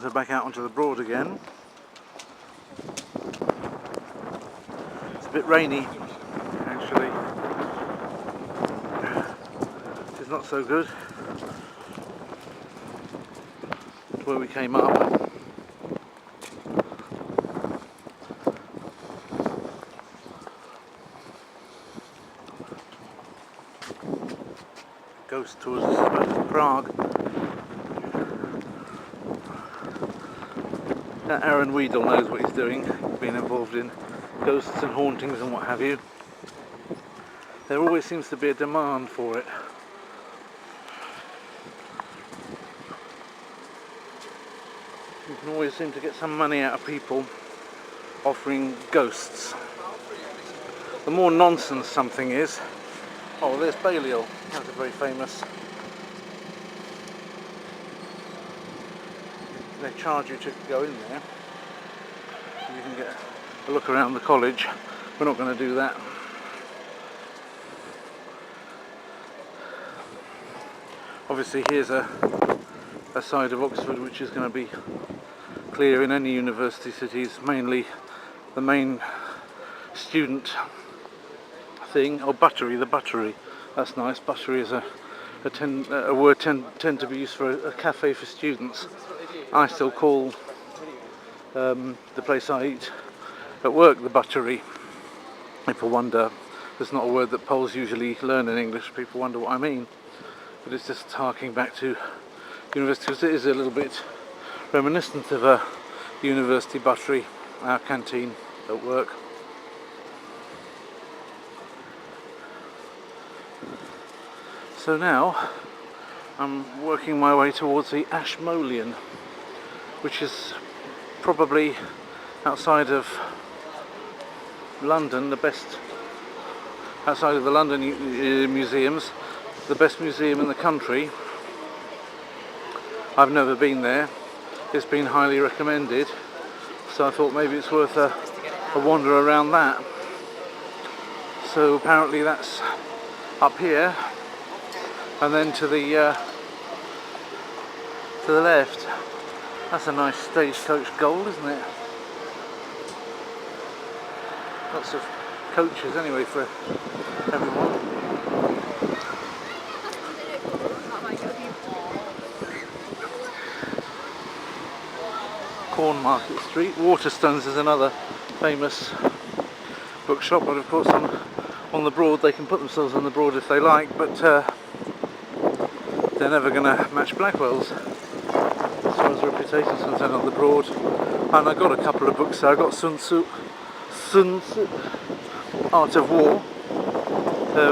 So back out onto the Broad again. It's a bit rainy, actually. Which is not so good. Where we came up. Ghost tours, I suppose, in Prague. Aaron Weedle knows what he's doing, being involved in ghosts and hauntings and what have you. There always seems to be a demand for it. You can always seem to get some money out of people offering ghosts. The more nonsense something is... Oh, there's Balliol. That's a very famous... They charge you to go in there. You can get a look around the college. We're not going to do that. Obviously here's a side of Oxford which is going to be clear in any university cities, mainly the main student thing. Oh, Buttery, the Buttery. That's nice. Buttery is a word tend to be used for a cafe for students. I still call the place I eat at work the Buttery. People wonder, it's not a word that Poles usually learn in English, people wonder what I mean. But it's just harking back to university, because it is a little bit reminiscent of a university buttery, our canteen at work. So now I'm working my way towards the Ashmolean, which is probably outside of London, outside of the London museums, the best museum in the country. I've never been there. It's been highly recommended, so I thought maybe it's worth a wander around that. So apparently that's up here, and then to the left. That's a nice stagecoach goal, isn't it? Lots of coaches anyway for everyone. Cornmarket Street. Waterstones is another famous bookshop, but of course on the Broad they can put themselves on the Broad if they like, but they're never going to match Blackwell's as far as reputation is concerned on the Broad. And I got a couple of books there. I got Sun Tzu, Art of War,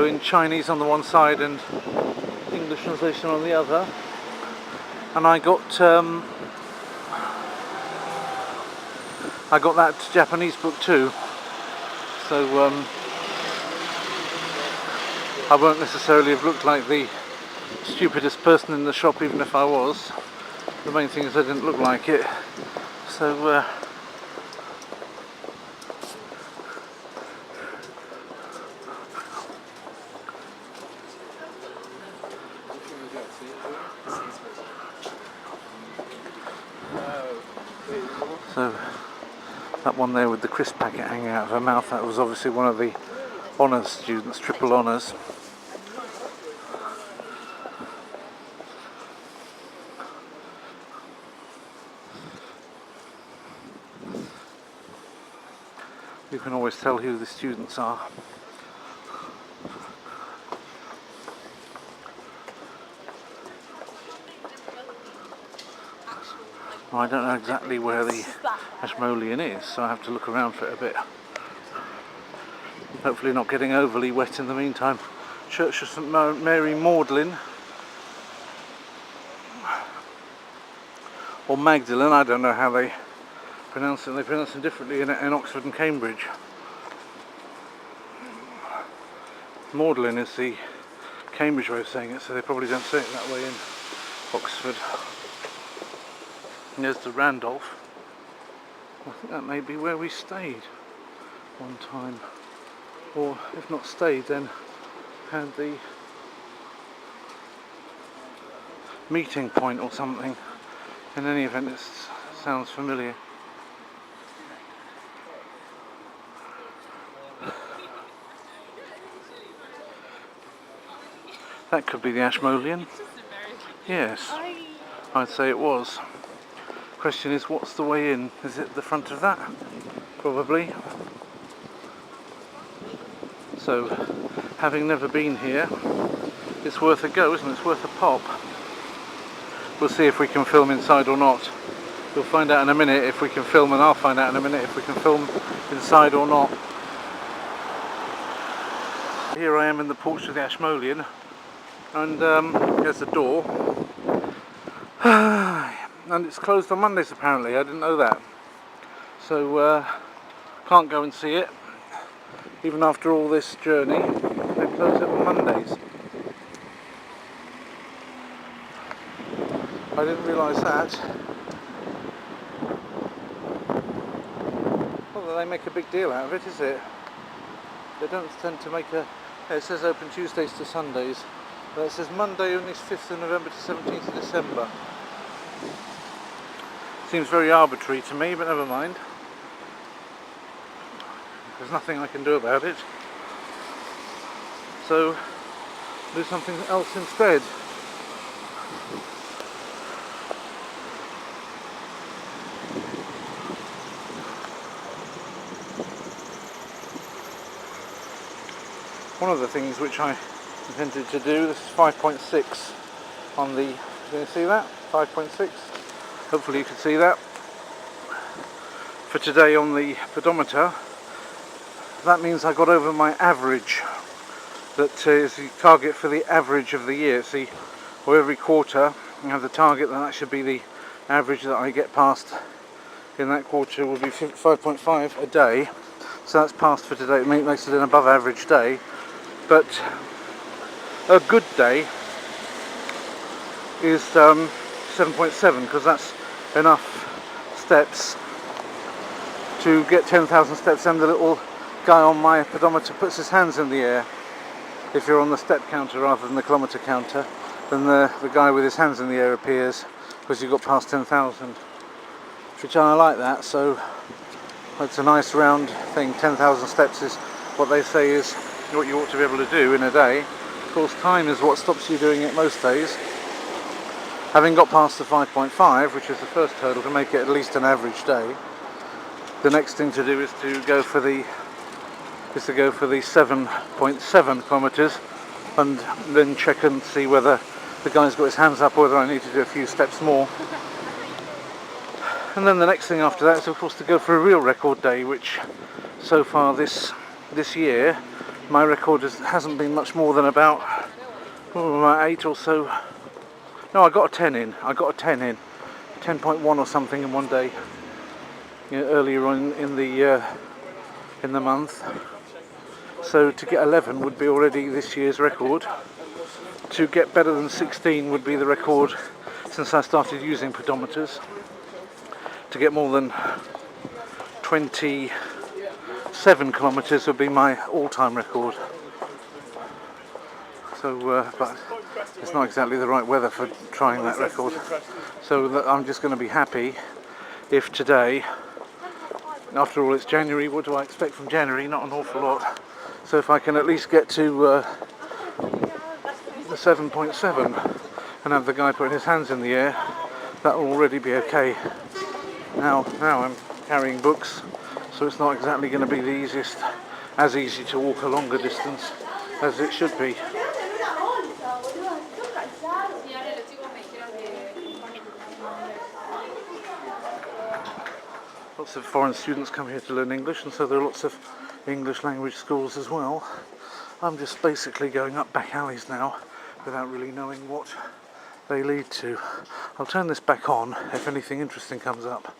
in Chinese on the one side and English translation on the other. And I got that Japanese book too. So I won't necessarily have looked like the stupidest person in the shop, even if I was. The main thing is I didn't look like it. So that one there with the crisp packet hanging out of her mouth, that was obviously one of the honours students, triple honours. You can always tell who the students are. I don't know exactly where the Ashmolean is, so I have to look around for it a bit. Hopefully not getting overly wet in the meantime. Church of St Mary Magdalene, or Magdalene, I don't know how they pronounce it. They pronounce it differently in Oxford and Cambridge. Magdalene is the Cambridge way of saying it, so they probably don't say it that way in Oxford. And there's the Randolph. I think that may be where we stayed one time, or if not stayed, then had the meeting point or something. In any event, it sounds familiar. That could be the Ashmolean. Yes, I'd say it was. Question is, what's the way in? Is it the front of that? Probably. So, having never been here, it's worth a go, isn't it? It's worth a pop. We'll see if we can film inside or not. We'll find out in a minute if we can film, and I'll find out in a minute if we can film inside or not. Here I am in the porch of the Ashmolean, and there's the door. And it's closed on Mondays apparently, I didn't know that. So can't go and see it. Even after all this journey, they close it on Mondays. I didn't realise that. Well, they make a big deal out of it, is it? They don't tend to make a... It says open Tuesdays to Sundays. But it says Monday only 5th of November to 17th of December. Seems very arbitrary to me, but never mind. There's nothing I can do about it. So, do something else instead. One of the things which I intended to do, this is 5.6 on the, can you see that? 5.6. Hopefully you can see that. For today on the pedometer, that means I got over my average. That is the target for the average of the year. See, for every quarter you have the target, then that should be the average that I get past in that quarter will be 5.5 a day. So that's passed for today. It makes it an above average day. But a good day is 7.7, because that's enough steps to get 10,000 steps, and the little guy on my pedometer puts his hands in the air. If you're on the step counter rather than the kilometre counter, then the guy with his hands in the air appears because you got past 10,000, which I like that. So it's a nice round thing. 10,000 steps is what they say is what you ought to be able to do in a day. Of course, time is what stops you doing it most days. Having got past the 5.5, which is the first hurdle to make it at least an average day, the next thing to do is to go for the 7.7 kilometres, and then check and see whether the guy's got his hands up or whether I need to do a few steps more. And then the next thing after that is, of course, to go for a real record day, which so far this year my record hasn't been much more than about 8 or so. No, I got a 10 in. 10.1 or something in one day, earlier on in the month. So to get 11 would be already this year's record. To get better than 16 would be the record since I started using pedometers. To get more than 27 kilometres would be my all-time record. So, but it's not exactly the right weather for trying that record. So I'm just going to be happy if today, after all it's January, what do I expect from January? Not an awful lot. So if I can at least get to the 7.7 and have the guy putting his hands in the air, that will already be okay. Now I'm carrying books, so it's not exactly going to be the easiest, as easy to walk a longer distance as it should be. Lots of foreign students come here to learn English, and so there are lots of English language schools as well. I'm just basically going up back alleys now without really knowing what they lead to. I'll turn this back on if anything interesting comes up.